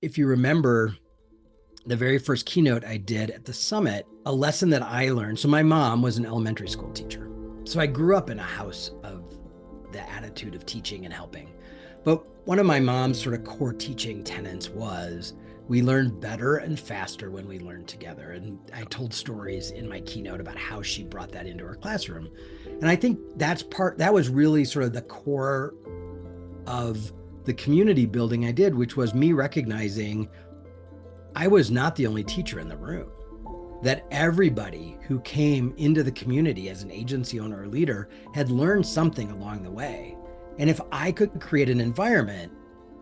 if you remember the very first keynote I did at the summit, a lesson that I learned. So my mom was an elementary school teacher. So I grew up in a house of the attitude of teaching and helping. But one of my mom's sort of core teaching tenets was we learn better and faster when we learn together. And I told stories in my keynote about how she brought that into her classroom. And I think that was really sort of the core of the community building I did, which was me recognizing I was not the only teacher in the room, that everybody who came into the community as an agency owner or leader had learned something along the way. And if I could create an environment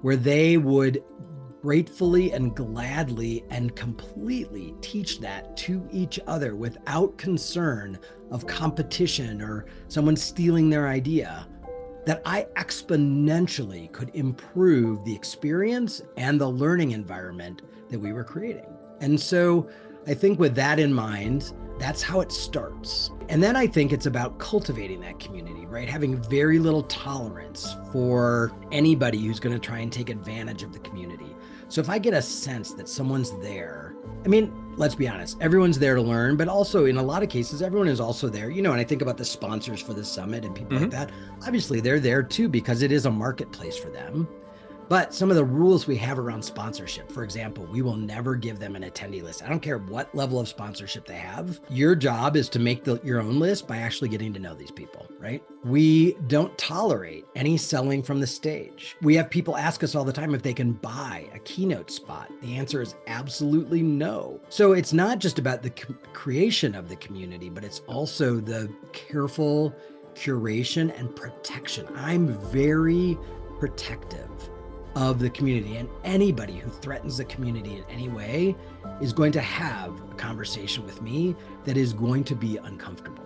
where they would gratefully and gladly and completely teach that to each other without concern of competition or someone stealing their idea, that I exponentially could improve the experience and the learning environment that we were creating. And so I think with that in mind, that's how it starts. And then I think it's about cultivating that community, right? Having very little tolerance for anybody who's going to try and take advantage of the community. So if I get a sense that someone's there, I mean, let's be honest, everyone's there to learn, but also in a lot of cases, everyone is also there, and I think about the sponsors for the summit and people like that. Obviously they're there too, because it is a marketplace for them. But some of the rules we have around sponsorship, for example, we will never give them an attendee list. I don't care what level of sponsorship they have. Your job is to make your own list by actually getting to know these people, right? We don't tolerate any selling from the stage. We have people ask us all the time if they can buy a keynote spot. The answer is absolutely no. So it's not just about the creation of the community, but it's also the careful curation and protection. I'm very protective of the community, and anybody who threatens the community in any way is going to have a conversation with me that is going to be uncomfortable.